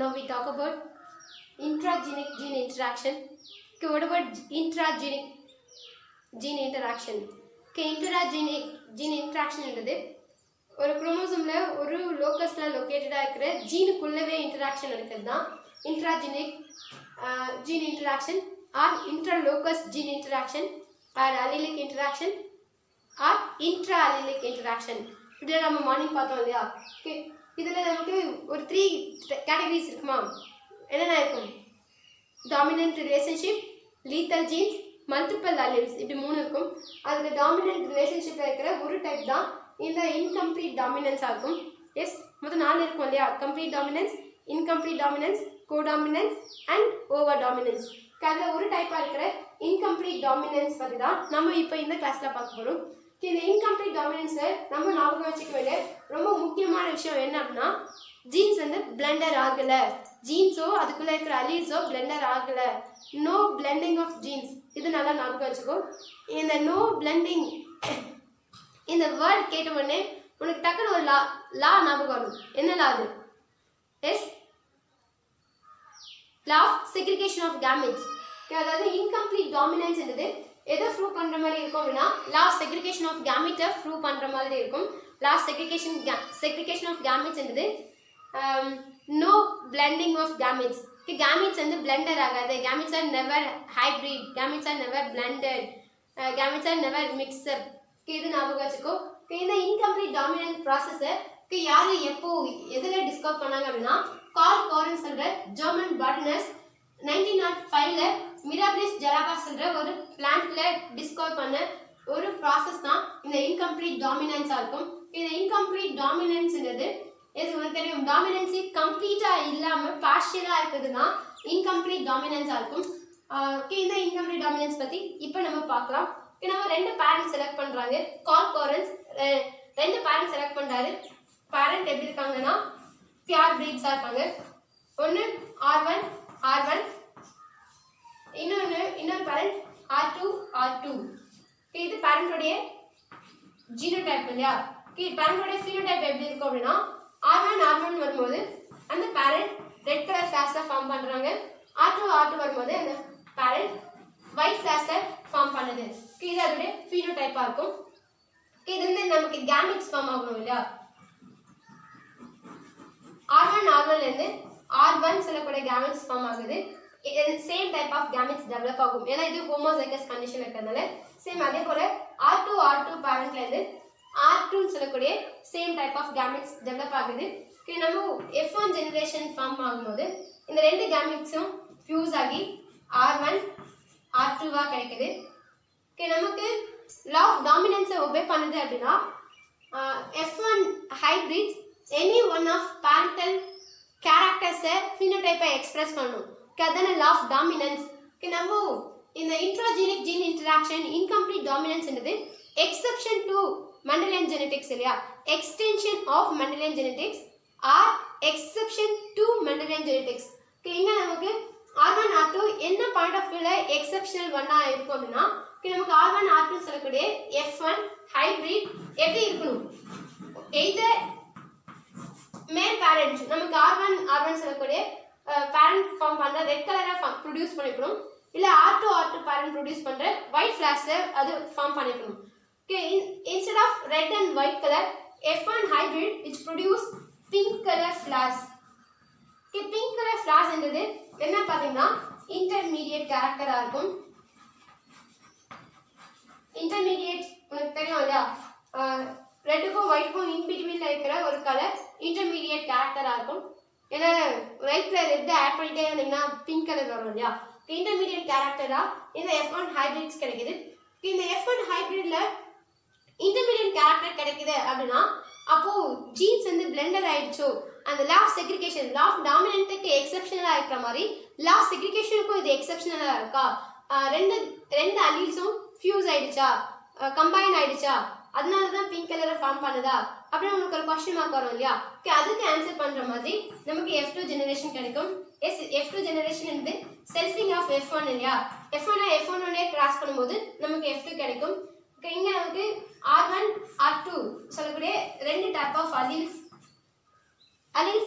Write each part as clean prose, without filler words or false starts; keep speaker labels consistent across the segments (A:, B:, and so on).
A: Now we talk about intragenic gene interaction. Okay, what about intragenic gene interaction? Okay, intragenic gene interaction என்றது ஒரு குரோமோசோம்ல ஒரு லோக்கஸ்ல லொகேட்டடா இருக்கிற ஜீனுக்குள்ளவே interaction நடக்கிறது தான் intragenic gene interaction or intralocus gene interaction or allelic interaction or intra allelic interaction. இதில் நம்ம morning பார்த்தோம் இல்லையா? ஓகே, இதில் நமக்கு ஒரு 3 கேட்டகரிஸ் இருக்குமா? என்னென்ன இருக்கும்? Dominant relationship, lethal jeans, multiple அலில்ஸ், இப்படி 3 இருக்கும். அதில் டாமினன்ட் ரிலேஷன்ஷிப்பில் இருக்கிற ஒரு டைப் தான் இந்த இன்கம்ப்ளீட் டாமினன்ஸாக இருக்கும். எஸ், மொத்தம் 4 இருக்கும் இல்லையா? Complete dominance, incomplete dominance, codominance and over dominance. அதில் ஒரு டைப்பாக இருக்கிற இன்கம்ப்ளீட் டாமினன்ஸ் பற்றி தான் நம்ம இப்போ இந்த கிளாஸில் பார்க்க போகிறோம். இந்த இன்கம்ப்ளீட் டாமினன்ஸை நம்ம ஞாபகம் வச்சுக்க வேண்டிய ரொம்ப முக்கியமான விஷயம் என்ன அப்படின்னா, ஜீன்ஸ் வந்து பிளெண்டர் ஆகலை, ஜீன்ஸோ அதுக்குள்ளே இருக்கிற அலீல்ஸோ பிளெண்டர் ஆகலை, நோ பிளெண்டிங் ஆஃப் ஜீன்ஸ். இது நல்லா ஞாபகம் வச்சுக்கோ. இந்த நோ பிளெண்டிங் இந்த வேர்ட் கேட்ட உடனே உனக்கு டக்குன்னு ஒரு லா ஞாபகம் வரும். என்ன லா அது? Yes, law of segregation of gametes. அதாவது இன்கம்ப்ளீட் டாமினன்ஸ் என்றது எதை ப்ரூவ் பண்ணுற மாதிரி இருக்கும் அப்படின்னா, லா ஆஃப் செக்ரிகேஷன் ஆஃப் கேமெட்டை ப்ரூவ் பண்ணுற மாதிரி இருக்கும். Law of segregation of gametes என்றது no blending of gametes. Gametes வந்து பிளெண்டர் ஆகாது. Gametes are never hybrid, gametes are never blended, gametes are never mixture. இது ஞாபகம் வச்சுக்கோ. இந்த இன்கம்ப்ளீட் டாமினன்ட் ப்ராசஸை யாரு எப்போ எதில் டிஸ்கவர் பண்ணாங்க அப்படின்னா, கார்ல் கோரன்ஸ் சொல்ற ஜெர்மன் பாட்டனிஸ்ட் 1905ல மிராபிலிஸ் ஜெராபா சொல்ற ஒரு பிளான்ட்ல டிஸ்கவர் பண்ண ஒரு ப்ராசஸ் தான் இந்த இன்கம்ப்ளீட் டாமினன்ஸாக இருக்கும். இந்த இன்கம்ப்ளீட் டாமினன்ஸ்ன்றது உங்களுக்கு தெரியும், டாமினன்ஸி கம்ப்ளீட்டாக இல்லாமல் பார்ஷியலாக இருக்கிறதுனா இன்கம்ப்ளீட் டாமினன்ஸாக இருக்கும். இந்த இன்கம்ப்ளீட் டாமினன்ஸ் பற்றி இப்போ நம்ம பார்க்கலாம். நம்ம 2 பேரண்ட் செலக்ட் பண்ணுறாங்க. கார்ல் கோரன்ஸ் 2 பேரண்ட் செலக்ட் பண்ணுறாரு. பேரண்ட் எப்படி இருக்காங்கன்னா பியார் பிரீட்ஸாக இருக்காங்க. ஒன்று R1 R1, இன்னொரு பேரண்ட் R2 R2. இது பேரண்டோடைய ஜீனோடைப் இல்லையா? பேரண்டோடைய ஃபீனோடைப் எப்படி இருக்கும் அப்படின்னா, R1 R1 வரும்போது அந்த பேரண்ட் ரெட் கலர் ஃபிளாஷை ஃபார்ம் பண்ணுறாங்க. R2 R2 வரும்போது அந்த பேரண்ட் ஒயிட் ஃபிளாஷை ஃபார்ம் பண்ணுது. இது அதோடைய ஃபீனோடைப்பாக இருக்கும். இது வந்து நமக்கு கேமெட்ஸ் ஃபார்ம் ஆகணும் இல்லையா? R1 R1லேருந்து R1 சொல்லக்கூடிய கேமெட்ஸ் ஃபார்ம் ஆகுது. Same type of gametes develop ஆகும். ஏன்னா இது ஹோமோசைகஸ் கண்டிஷன் இருக்கிறதுனால சேம். அதே போல் R2 R2 பேரண்ட்லேருந்து R2 சொல்லக்கூடிய same type of gametes develop ஆகுது. நம்ம F1 ஜெனரேஷன் ஃபார்ம் ஆகும்போது இந்த 2 கேமெட்ஸும் ஃபியூஸ் ஆகி R1 R2 கிடைக்குது. நமக்கு லா ஆஃப் டாமினன்ஸை ஒபே பண்ணுது அப்படின்னா, F1 hybrids any one of parental கேரக்டர்ஸை ஃபினோடைப்பை எக்ஸ்பிரஸ் பண்ணும். அதான லா ஆஃப் டாமினன்ஸ். நம்ம இந்த இன்ட்ராஜெனிக் ஜீன் இன்டராக்ஷன் இன்கம்ப்ளீட் டாமினன்ஸ்ன்றது எக்ஸெப்ஷன் டு மெண்டலியன் ஜெனடிக்ஸ் இல்லையா? Extension of Mendelian genetics or exception to Mendelian genetics. இங்கே நமக்கு R1 R2 என்ன பாயிண்ட் ஆஃப் வியூல எக்ஸெப்ஷனல் ஒன்னாக இருக்கும் அப்படின்னா, நமக்கு R1 R2 சொல்லக்கூடிய F1 ஹைப்ரிட் எப்படி இருக்கணும்? எய்தர் மேல் பேரண்ட் நமக்கு R1 R1 சொல்லக்கூடிய பேரண்ட் ஃபார்ம் பண்ணுற ரெட் கலரை ப்ரொடியூஸ் பண்ணிக்கணும், இல்லை R2 R2 பேரண்ட் ப்ரொடியூஸ் பண்ணுற ஒயிட் ஃபிளாஷை அது ஃபார்ம் பண்ணிக்கணும். Instead of red and white colour F1 hybrid which produce pink colour flash. Pink colour flash என்றது என்ன பார்த்தீங்கன்னா இன்டர்மீடியட் கேரக்டராக இருக்கும். இன்டர்மீடியட் உங்களுக்கு தெரியும் இல்லையா? ரெட்டுக்கும் ஒயிட்டுக்கும் இன்பிட்வீனில் இருக்கிற ஒரு கலர் இன்டர்மீடியட் கேரக்டராக இருக்கும். ஏன்னா ரைட்டில் ரெட்டை ஆட் பண்ணிட்டே வந்தீங்கன்னா பிங்க் கலர் வரும் இல்லையா? இன்டர்மீடியட் கேரக்டராக இந்த F1 ஹைப்ரிட்ஸ் கிடைக்குது. இந்த F1 ஹைப்ரிடில் இன்டர்மீடியட் கேரக்டர் கிடைக்குது அப்படின்னா, அப்போது ஜீன்ஸ் வந்து பிளெண்டர் ஆகிடுச்சோ, அந்த law of segregation, law of டாமினன்ட்டுக்கு எக்ஸெப்ஷனலாக இருக்கிற மாதிரி லா ஆஃப் செக்ரிகேஷனுக்கும் இது எக்ஸெப்ஷனலாக இருக்கா? ரெண்டு அலீல்ஸும் ஃபியூஸ் ஆகிடுச்சா, கம்பைன் ஆகிடுச்சா, அதனால தான் பிங்க் கலரை ஃபார்ம் பண்ணுதா அப்படின்னு உங்களுக்கு ஒரு கொஸ்டின் மார்க் வரும் இல்லையா? அதுக்கு ஆன்சர் பண்ணுற மாதிரி நமக்கு F2 ஜெனரேஷன் கிடைக்கும். F2 ஜெனரேஷன் வந்து செல்ஃபிங் ஆஃப் F1 இல்லையா? F1 கிராஸ் பண்ணும்போது நமக்கு F2 கிடைக்கும். இங்கே நமக்கு R1 R2 சொல்லக்கூடிய 2 டைப் ஆஃப் அலீல்ஸ்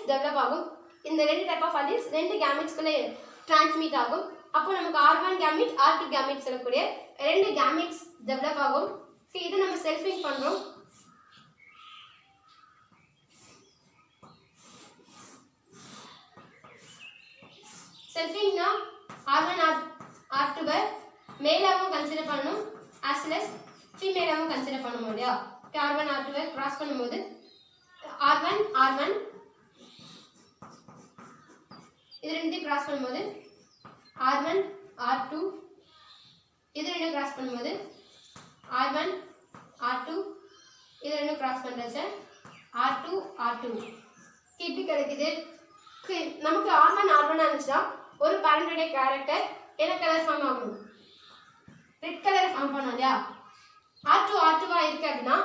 A: டெவலப் ஆகும். இந்த ரெண்டு டைப் ஆஃப் அலீல்ஸ் ரெண்டு கேமெட்ஸ்க்குள்ளே டிரான்ஸ்மிட் ஆகும். அப்போ நமக்கு R1 கேமெட் R2 கேமெட் சொல்லக்கூடிய ரெண்டு கேமெட்ஸ் டெவலப் ஆகும். இது நம்ம செல்ஃபிங் பண்றோம். செல்ஃபிங்னா R1 R2 மேலாவும் கன்சிடர் பண்ணணும் as well as ஃபீமேலாவும் கன்சிடர் பண்ணணும் இல்லையா? R1 R2 கிராஸ் பண்ணும்போது R1 இது ரெண்டையும் கிராஸ் பண்ணும்போது R1 R2 இது ரெண்டும் கிராஸ் பண்ணும்போது R1 R2 இது ரெண்டும் கிராஸ் பண்றச்ச R2 R2 இப்படி கிடைக்குது. நமக்கு R1 R1 இருந்துச்சுன்னா ஒரு பேரண்டோட கேரக்டர் என்ன கலர் ஃபார்ம் ஆகும்? ரெட் கலர் ஃபார்ம் பண்ணோம் இல்லையா? R2 R2வா இருக்கு அப்படின்னா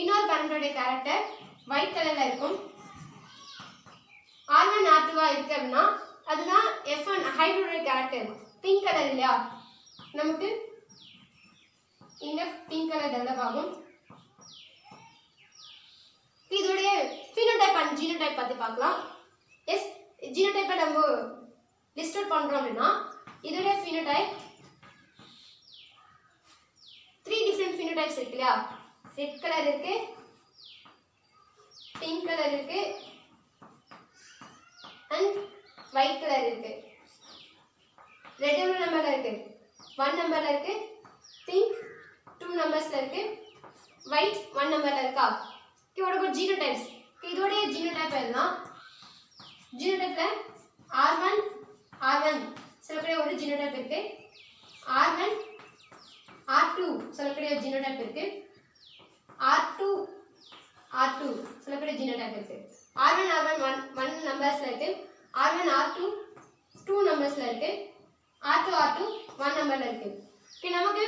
A: இன்னொரு பேரண்டோட கேரக்டர் ஒயிட் கலர்ல இருக்கும். R1 R2வா இருக்கு அப்படின்னா அதுதான் F1 ஹைட்ரோட கேரக்டர் பிங்க் கலர் இல்லையா? நமக்கு இங்க பிங்க் கலர் டெவலப் ஆகும். இதோடைய phenotype and genotype பத்தி பார்க்கலாம். எஸ் ஜீனோடைப்பை நம்ம லிஸ்ட் அவுட் பண்றோம் அப்படின்னா இதோட phenotype 3 டிஃபரண்ட் phenotypes இருக்கு இல்லையா? ரெட் கலர் இருக்கு, பிங்க் கலர் இருக்கு அண்ட் ஒயிட் கலர் இருக்கு. ரெட் எவ்வளவு நம்பர்ல இருக்கு? 1 நம்பர்ல இருக்கு, பிங்க் 2 நம்பர்ஸ்ல இருக்கு, ஒயிட் 1 நம்பர்ல இருக்கா? இதோட ஜீனோடைப்ஸ். இதோட ஜீனோடைப் எல்லாம் ஜீனோடைப்ல R1 சொல்லக்கூடிய ஒரு ஜீனோடைப் இருக்கு, R1 R2 சொல்லக்கூடிய ஜீனோடைப் இருக்கு, R2 சொல்லக்கூடிய ஜீனோடைப் இருக்கு. R1 1 நம்பர்ஸ்ல இருக்கு, R1 R2 2 நம்பர்ஸ்ல இருக்கு, R2 1 நம்பர்ல இருக்கு. நமக்கு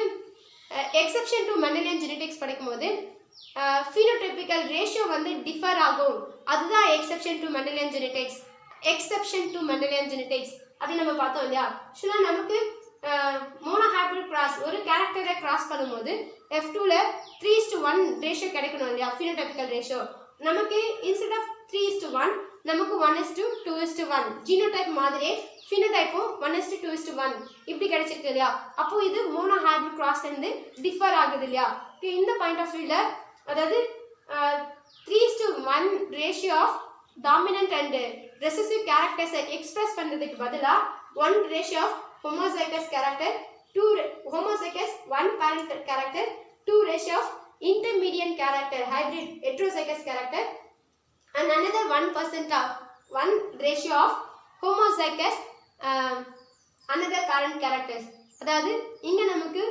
A: எக்ஸெப்ஷன் டு மெண்டலியன் ஜெனெடிக்ஸ் படிக்கும்போது phenotypical ரேஷியோ வந்து டிஃபர் ஆகும். அதுதான் எக்ஸெப்ஷன் டு மெண்டலியன் ஜெனெடிக்ஸ். அப்படி நம்ம பார்த்தோம் இல்லையா? ஆக்சுவலாக நமக்கு மோனோஹைப்ரிட் கிராஸ் ஒரு கேரக்டரை கிராஸ் பண்ணும்போது F2ல 3:1 ரேஷியோ கிடைக்கணும் இல்லையா? phenotypical ரேஷியோ நமக்கு இன்ஸ்டெட் ஆஃப் 3:1 நமக்கு 1:2:1 ஜீனோடைப் மாதிரியே phenotypeம் 1:2:1 இப்படி கிடைச்சிருக்கு இல்லையா? அப்போ இது மோனோஹைப்ரிட் கிராஸ்ல இருந்து டிஃபர் ஆகுது இல்லையா? இந்த பாயிண்ட் ஆஃப் வியூல அதாவது 3:1 ratio of dominant and recessive கேரக்டர்ஸை எக்ஸ்பிரஸ் பண்றதுக்கு பதிலா 1 ratio of homozygous character 2 homozygous 1 parent character 2 ratio of intermediate character hybrid heterozygous character and another 1% of 1 ratio of homozygous another parent characters. அதாவது இங்க நமக்கு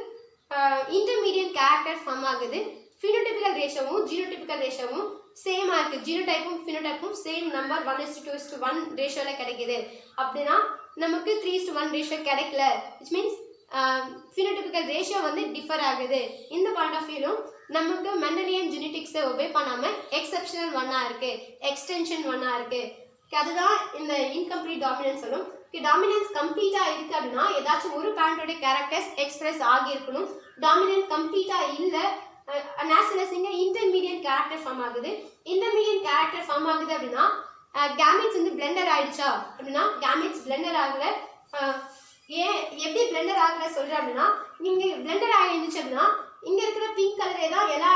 A: intermediate character form ஆகுது. phenotypical ரேஷியோவும் ஜீனோடைபிக்கல் ரேஷியோவும் சேமா இருக்கு. ஜீனோடைப்பும் phenotypeம் same number 1:2:1 ரேஷியோல கிடைக்குது. அப்படின்னா நமக்கு 3:1 ரேஷியோ கிடைக்கல, which means phenotypical ரேஷியோ வந்து டிஃபர் ஆகுது. இந்த பாயிண்ட் ஆஃப் வியூலும் நமக்கு மெண்டலியன் ஜெனெடிக்ஸை ஒபே பண்ணாம எக்ஸெப்ஷனல் 1ஆ இருக்கு, எக்ஸ்டென்ஷன் 1ஆ இருக்கு. அதுதான் இந்த இன்கம்ப்ளீட் டாமினன்ஸ் சொல்லும். டாமினன்ஸ் கம்ப்ளீட்டா இருக்கு அப்படின்னா ஏதாச்சும் ஒரு பேரண்டோட கேரக்டர்ஸ் எக்ஸ்பிரஸ் ஆகி இருக்கணும். டாமினன்ட் கம்ப்ளீட்டா இல்ல இங்க இன்டர்மீடியட் கேரக்டர் ஃபார்ம் ஆகுது. இன்டர்மீடியட் கேரக்டர் ஃபார்ம் ஆகுது அப்படின்னா கேமெட்ஸ் வந்து பிளெண்டர் ஆயிடுச்சா அப்படின்னா கேமெட்ஸ் பிளெண்டர் ஆகல. ஏன் எப்படி பிளெண்டர் ஆகல சொல்றேன் அப்படின்னா நீங்க பிளெண்டர் ஆகிருந்துச்சு அப்படின்னா இங்க இருக்கிற பிங்க் கலரே தான் எல்லா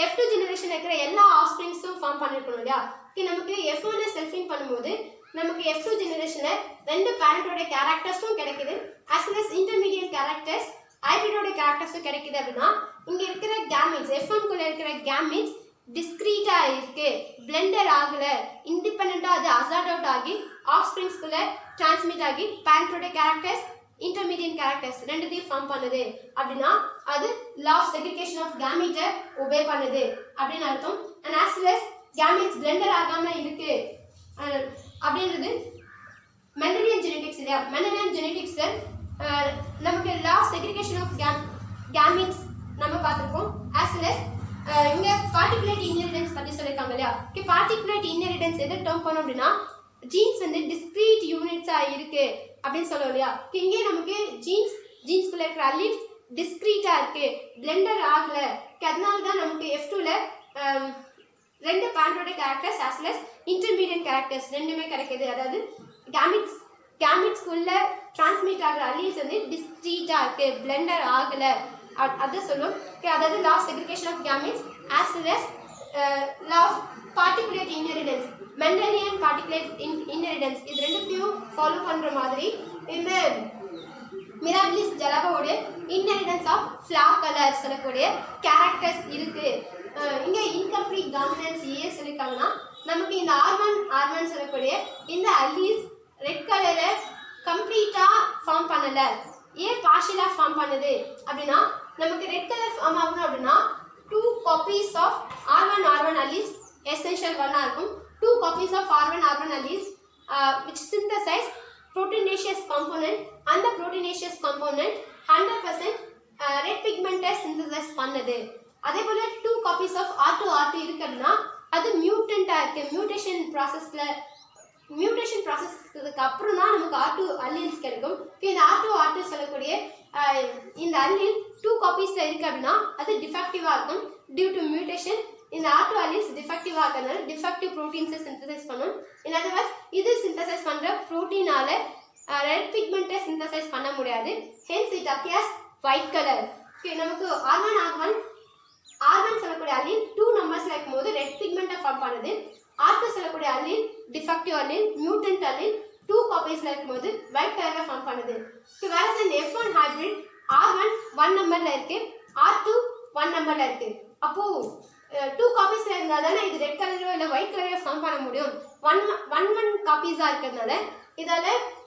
A: F2 ஜெனரேஷன்ல இருக்கிற எல்லா ஆஃப்ஸ்பிரிங்ஸும் ஃபார்ம் பண்ணிருக்கணும் இல்லையா? நமக்கு F1 செல்ஃபிங் பண்ணும்போது நமக்கு F2 ஜெனரேஷன்ல ரெண்டு பேரண்டோட கேரக்டர்ஸும் கிடைக்குது, as well as intermediate characters ஹைபிரிடோட கேரக்டர்ஸும் கிடைக்குது. அப்படின்னா இங்க இருக்கிற கேமெட்ஸ் F1 குள்ள இருக்கிற கேமெட்ஸ் டிஸ்கிரீட்டா இருக்கு, பிளெண்டர் ஆகல, இண்டிபெண்டண்டா அது அசார்ட் அவுட் ஆகி ஆஃப்ஸ்பிரிங்ஸ் குள்ள டிரான்ஸ்மிட் ஆகி பேரண்டோட கேரக்டர்ஸ் இன்டர்மீடியட் கேரக்டர்ஸ் ரெண்டுத்தையும் ஃபார்ம் பண்ணுது. அப்படின்னா அது லா ஆஃப் செக்ரிகேஷன் ஆஃப் கேமெட்டை ஒபே பண்ணுது அப்படின்னு அர்த்தம். And as well as gametes blender ஆகாம இருக்கு அப்படின்றது மெண்டலியன் ஜெனெடிக்ஸ் இல்லையா? மெண்டலியன் ஜெனெடிக்ஸ்ல நமக்கு law of segregation of gametes நம்ம பார்த்துருக்கோம். as well as இங்க பார்ட்டிகுலேட் இன்ஹெரிடன்ஸ் பத்தி சொல்லிருக்காங்க இல்லையா? பார்ட்டிகுலேட் இன்ஹெரிடன்ஸ் எதை டேர்ம் பண்ணோம் அப்படின்னா ஜீன்ஸ் வந்து டிஸ்கிரீட் யூனிட்ஸா இருக்கு அப்படின்னு சொல்லுவோம் இல்லையா? இங்கே நமக்கு ஜீன்ஸ்குள்ள இருக்கிற அல்லீல்ஸ் டிஸ்கிரீட்டா இருக்கு, பிளெண்டர் ஆகல. அதனால தான் நமக்கு F2ல ரெண்டு பேரண்டோட characters as well as intermediate characters ரெண்டுமே கிடைக்குது. அதாவது கேமிட்ஸ்குள்ள டிரான்ஸ்மிட் ஆகிற அல்லீல்ஸ் வந்து டிஸ்க்ரீட்டா இருக்கு, பிளெண்டர் ஆகல அதை சொல்லும். அதாவது law of segregation of gametes as well as law of particulate inheritance, Mendelian particulate inheritance, இது ரெண்டுத்தையும் ஃபாலோ பண்ற மாதிரி இந்த மிராபிலிஸ் ஜலாபாவோட இன்ஹெரிடன்ஸ் ஆஃப் ஃபிளாக் கலர் சொல்லக்கூடிய கேரக்டர்ஸ் இருக்கு. இங்கே இன்கம்ப்ளீட் டாமினன்ஸ் ஏன் சொல்லியிருக்காங்கன்னா நமக்கு இந்த R1 சொல்லக்கூடிய இந்த அல்லீல்ஸ் ரெட் கலரை கம்ப்ளீட்டாக ஃபார்ம் பண்ணலை, ஏன் பார்ஷியலாக ஃபார்ம் பண்ணுது அப்படின்னா நமக்கு ரெட் கலர் ஃபார்ம் ஆகணும் அப்படின்னா 2 copies of R1 alleles essential 1 இருக்கும். 2 copies of R1 alleles which synthesize proteinaceous component and the proteinaceous component 100% red pigment synthesize பண்ணுது. அதே போல 2 copies of R2 இருக்கு அப்படின்னா அது மியூட்டண்டா இருக்கு, மியூட்டேஷன் ப்ராசஸ்க்கு அப்புறம் தான் நமக்கு R2 அல்லீல்ஸ் கிடைக்கும். இந்த R2 சொல்லக்கூடிய இந்த அல்லீல் 2 காப்பீஸ்ல இருக்கு அப்படின்னா அது டிஃபெக்டிவா இருக்கும். டியூ டு மியூட்டேஷன் இந்த R2 அல்லீல்ஸ் டிஃபெக்டிவா இருக்கிறதுனால டிஃபெக்டிவ் ப்ரோட்டீன்ஸை சிந்தசைஸ் பண்ணும். இன் அதர் வேர்ட்ஸ் இது சிந்தசைஸ் பண்ற ப்ரோட்டீனால ரெட் பிக்மெண்ட்டை சிந்தசைஸ் பண்ண முடியாது. Hence it appears white colour. நமக்கு R1 சொல்லக்கூடிய அல்லீல் 2 நம்பர்ஸ்ல இருக்கும்போது ரெட் பிக்மெண்ட்டை ஃபார்ம் பண்ணுது. R2 சொல்லக்கூடிய allele defective allele, mutant allele 2 காப்பீஸ்ல இருக்கும்போது ஒயிட் கலர்ல ஃபார்ம் பண்ணுது. வேற இந்த F1 ஹைபிரிட் R1 1 நம்பர்ல இருக்கு, R2 1 நம்பர்ல இருக்கு. அப்போ 2 காப்பீஸ்ல இருந்தா தானே இது ரெட் கலரோ இல்ல ஒயிட் கலரோ ஃபார்ம் பண்ண முடியும். 1 காப்பீஸா இருக்கிறதுனால இதால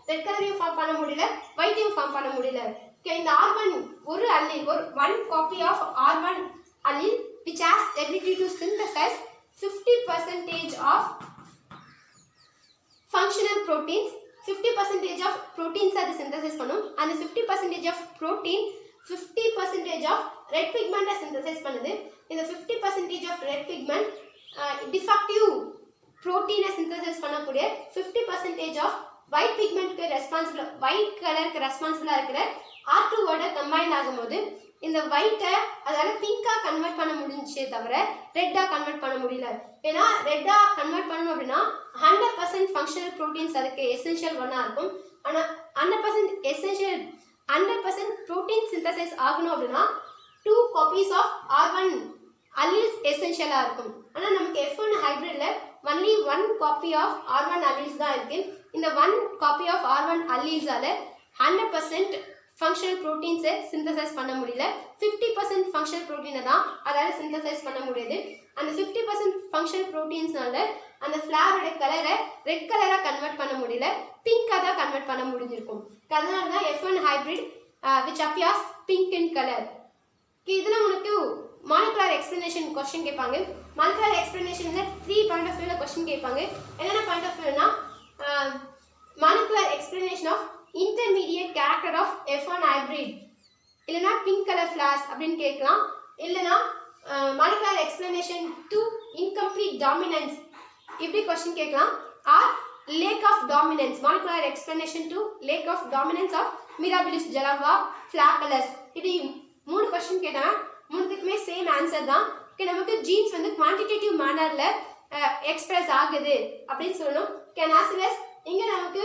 A: ரெட் கலரையும் ஃபார்ம் பண்ண முடியல, ஒயிட்டையும் ஃபார்ம் பண்ண முடியல. இந்த R1 ஒரு அல்லீல், ஒரு 1 copy of R1 allele which has ability to synthesize 50% of functional proteins. 50% of proteins are synthesize பண்ணும். அந்த 50% of protein 50% of red pigment synthesize பண்ணுது. இந்த 50% of red pigment defective protein synthesize பண்ணக்கூடிய 50% of white pigment க்கு responsible, white கலருக்கு ரெஸ்பான்சிபிளா இருக்கிற R2 ஓட combine ஆகும்போது இந்த ஒயிட்டை அதால பிங்கா கன்வெர்ட் பண்ண முடிஞ்சே தவிர ரெட்டா கன்வெர்ட் பண்ண முடியல. ஏன்னா ரெட்டா கன்வெர்ட் பண்ணணும் அப்படின்னா 100% ஃபங்க்ஷனல் ப்ரோட்டீன்ஸ் அதுக்கு எசென்ஷியல் 1 இருக்கும். ஆனால் 100% ப்ரோட்டீன் சிந்தசைஸ் ஆகணும் அப்படின்னா 2 காப்பீஸ் ஆஃப் R1 அல்லீல்ஸ் எசென்ஷியலாக இருக்கும். ஆனால் நமக்கு F1 ஹைபிரிட்ல only 1 copy of R1 alleles தான் இருக்கு. இந்த 1 காப்பி ஆஃப் R1 அல்லீல்ஸால 100% ஃபங்க்ஷனல் ப்ரோட்டீன்ஸை சிந்தசைஸ் பண்ண முடியல. 50% ஃபங்க்ஷனல் ப்ரோட்டீனை தான் அதால் சிந்தசைஸ் பண்ண முடியுது. அந்த 50% ஃபங்க்ஷனல் ப்ரோட்டீன்ஸ்னால அந்த ஃப்ளாரோட கலரை ரெட் கலராக கன்வெர்ட் பண்ண முடியல, பிங்காக தான் கன்வெர்ட் பண்ண முடிஞ்சிருக்கும். அதனால தான் F1 hybrid which appears pink in colour. இதில் உனக்கு மாலிகுலர் எக்ஸ்பிளனேஷன் கொஸ்டின் கேட்பாங்க. மாலிகுலர் எக்ஸ்பிளனேஷனில் 3 பாயிண்ட் ஆஃப் வியூவில் கொஸ்டின் கேட்பாங்க. என்னென்ன பாயிண்ட் ஆஃப் வியூனா molecular explanation of intermediate character of F1 hybrid, இல்லனா pink color flowers அப்படினு கேட்கலாம். இல்லனா molecular explanation to incomplete dominance இப்படி क्वेश्चन கேட்கலாம். or lack of dominance, molecular explanation to lack of dominance of Mirabilis jalawa flower colors. இப்படி 3 question கேட்டா மூணுத்துக்குமே same answer தான். நமக்கு ஜீன்ஸ் வந்து குவான்டிட்டேட்டிவ் மேனர்ல எக்ஸ்பிரஸ் ஆகுது அப்படின்னு சொல்லணும். கேனாசிலஸ் இங்க நமக்கு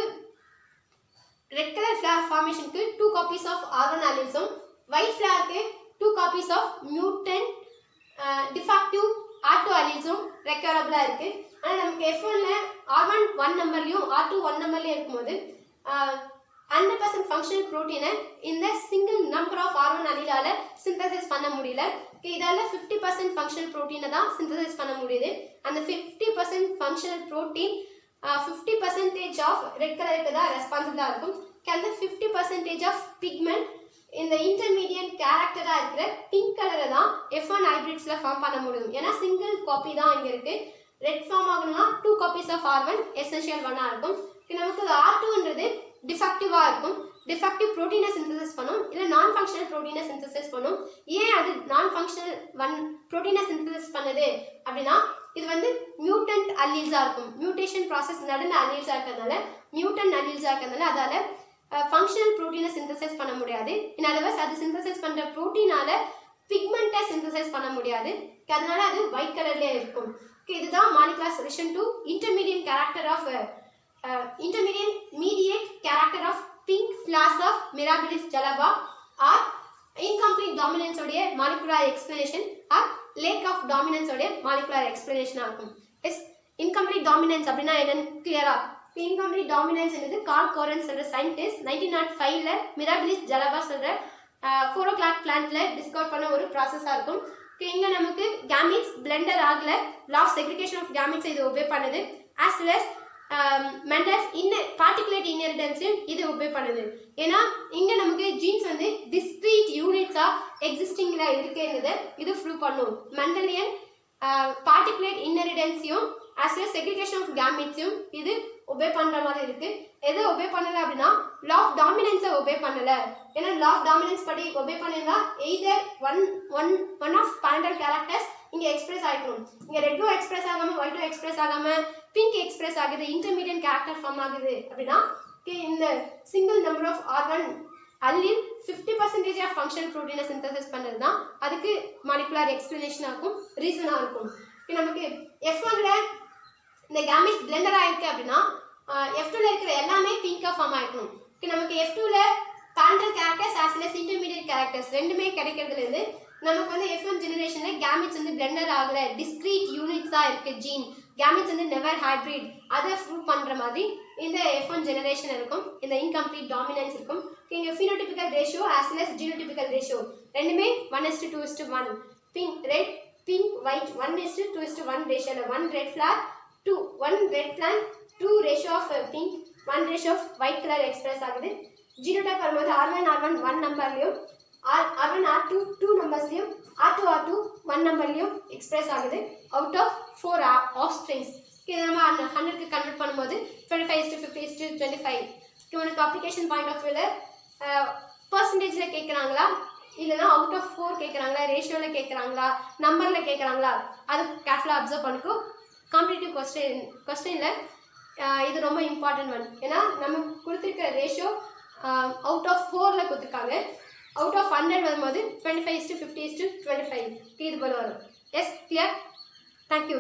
A: ரெட் கலர் ஃப்ளவர் ஃபார்மேஷனுக்கு 2 காப்பீஸ் ஆஃப் R1 அல்லீல்ஸும், ஒயிட் ஃப்ளவருக்கு 2 copies of mutant defective R2 அல்லீல்ஸும் ரெக்வயரபிளா இருக்கு. ஆனால் நமக்கு F1ல R1 1 நம்பர்லையும் R2 1 நம்பர்லையும் இருக்கும்போது 100% ஃபங்க்ஷனல் ப்ரோட்டீனை இந்த சிங்கிள் நம்பர் ஆஃப் R1 அல்லீலால சிந்தசைஸ் பண்ண முடியல. இதால 50% ஃபங்க்ஷனல் ப்ரோட்டீனை தான் சிந்தசைஸ் பண்ண முடியுது. அந்த 50% ஃபங்க்ஷனல் ப்ரோட்டீன் 50% ஆஃப் ரெட் கலருக்கு தான் ரெஸ்பான்சிபிளாக இருக்கும். அந்த 50% ஆஃப் பிக்மெண்ட் இந்த இன்டர்மீடியட் கேரக்டராக இருக்கிற பிங்க் கலரை தான் F1 ஹைபிரிட்ஸில் ஃபார்ம் பண்ண முடியும். ஏன்னா சிங்கிள் காப்பி தான் இங்கே இருக்குது. ரெட் ஃபார்ம் ஆகணும்னா 2 காப்பீஸ் ஆஃப் R1 எசென்ஷியல் 1 இருக்கும். நமக்கு R2ன்றது டிஃபெக்டிவாக இருக்கும். டிஃபெக்டிவ் ப்ரோட்டீனை சிந்தசைஸ் பண்ணும், இல்லை நான் ஃபங்க்ஷனல் ப்ரோட்டீனை சிந்தசைஸ் பண்ணும். ஏன் அது நான் ஃபங்க்ஷனல் ப்ரோட்டீனை சிந்தசைஸ் பண்ணுது அப்படின்னா இது வந்து மியூட்டன்ட் அல்லீல்ஸாக இருக்கும். மியூட்டேஷன் ப்ராசஸ் நடந்த அல்லீல்ஸாக இருக்கிறதுனால, மியூட்டன்ட் அல்லீல்ஸாக இருக்கிறதுனால அதால் ஃபங்க்ஷனல் ப்ரோட்டீனை சிந்தசைஸ் பண்ண முடியாது. இன் அதர்வைஸ் அது சிந்தசைஸ் பண்ணுற ப்ரோட்டீனால பிக்மெண்ட்டை சிந்தசைஸ் பண்ண முடியாது. அதனால அது ஒயிட் கலர்லேயே இருக்கும். இதுதான் molecular solution to intermediate character of pink flowers of Mirabilis jalapa or incomplete dominance உடைய molecular explanation or lack of dominance உடைய மாலிகுலர் எக்ஸ்பிளனேஷனா இருக்கும். எஸ், இன்கம்ப்ளீட் டாமினன்ஸ் அப்படின்னா என்னன்னு கிளியரா? இன்கம்ப்ளீட் டாமினன்ஸ் என்னது கார்ல் கோரன்ஸ் சொல்ற சயின்டிஸ்ட் 1905ல மிராபிலிஸ் ஜலபா சொல்ற 4 o'clock பிளான்ட்ல டிஸ்கவர் பண்ண ஒரு ப்ராசஸா இருக்கும். இங்க நமக்கு கேமிட்ஸ் பிளெண்டர் ஆகல, law of segregation of gametes இது ஒபே பண்ணுது, as well as Mendel's particulate இன்ஹெரிட்டன்ஸையும் இது ஒபே பண்ணுது. ஏன்னா இங்க நமக்கு ஜீன்ஸ் வந்து டிஸ்க்ரீட் யூனிட்ஸா எக்ஸிஸ்டிங்ல இருக்குங்கிறத இது ப்ரூவ் பண்ணும். மெண்டலியன் பார்ட்டிகுலேட் இன்ஹெரிட்டன்ஸையும் ஆஸ் வெல் செக்ரிகேஷன் ஆஃப் கேமிட்ஸையும் இது ஒபே பண்ற மாதிரி இருக்கு. எது ஒபே பண்ணல அப்படின்னா லா ஆஃப் டாமினன்ஸை ஒபே பண்ணல. ஏன்னா லா ஆஃப் டாமினன்ஸ் படி ஒபே பண்ணிருந்தா either one of parental characters இங்க எக்ஸ்பிரஸ் ஆகிக்கணும். இங்க ரெட்டும் எக்ஸ்பிரஸ் ஆகாம ஒயிட்டும் எக்ஸ்பிரஸ் ஆகாம பிங்க் எக்ஸ்பிரஸ் ஆகுது, இன்டர்மீடியட் கேரக்டர் ஃபார்ம் ஆகுது அப்படின்னா இந்த சிங்கிள் நம்பர் ஆஃப் ஆர்கன் அல்லில் 50% ஆஃப் ஃபங்க்ஷனல் ப்ரோட்டீனை சிந்தசிஸ் பண்ணுறது தான் அதுக்கு மாலிகுலர் எக்ஸ்பிளனேஷனாக இருக்கும், ரீசனாக இருக்கும். நமக்கு F1ல இந்த கேமிட்ஸ் பிளெண்டர் ஆயிருக்கு அப்படின்னா F2ல இருக்கிற எல்லாமே பிங்காக ஃபார்ம் ஆயிருக்கும். நமக்கு F2ல parental characters as well as intermediate characters ரெண்டுமே கிடைக்கிறதுலேருந்து நமக்கு வந்து F1 ஜெனரேஷன்ல கேமிட்ஸ் வந்து பிளெண்டர் ஆகல, டிஸ்க்ரீட் யூனிட்ஸ் தான் இருக்கு ஜீன், கேமிட்ஸ் வந்து நெவர் ஹைப்ரிட், அதை ப்ரூவ் பண்ற மாதிரி இந்த F1 ஜெனரேஷன் இருக்கும். இந்த இன்கம்ப்ளீட் டாமினன்ஸ் இருக்கும். இங்க phenotypical ratio as well as genotypical ratio ரெண்டுமே 1:2:1, பிங்க் ஒயிட் 1:2:1 ரேஷியோல 1 red flower 1 red plant 2 ratio of pink 1 ratio of white colour express ஆகுது. ஜீனோடைப் வரும்போது R1 1 நம்பர்லையும் R1 R2 2 நம்பர்ஸ்லையும் R2 1 நம்பர்லையும் எக்ஸ்பிரஸ் ஆகுது அவுட் ஆஃப் 4 ஆஃப்ஸ்ப்ரிங்ஸ். இதை நம்ம 100க்கு கன்வெர்ட் பண்ணும்போது 25:50:25. உனக்கு அப்ளிகேஷன் பாயிண்ட் ஆஃப் வியூவில் பர்சன்டேஜில் கேட்குறாங்களா இல்லைனா அவுட் ஆஃப் 4 கேட்குறாங்களா, ரேஷியோவில் கேட்குறாங்களா, நம்பரில் கேட்குறாங்களா, அது கேர்ஃபுல்லாக அப்சர்வ் பண்ணிக்கோ. காம்படிட்டிவ் கொஸ்டினில் இது ரொம்ப இம்பார்ட்டன்ட் ஒன். ஏன்னா நம்ம கொடுத்துருக்கிற ரேஷியோ அவுட் ஆஃப் 4ல் கொடுத்துருக்காங்க. அவுட் ஆஃப் 100 வரும்போது 25:50:25 இது போல வரும். Yes, clear? தேங்க்யூ.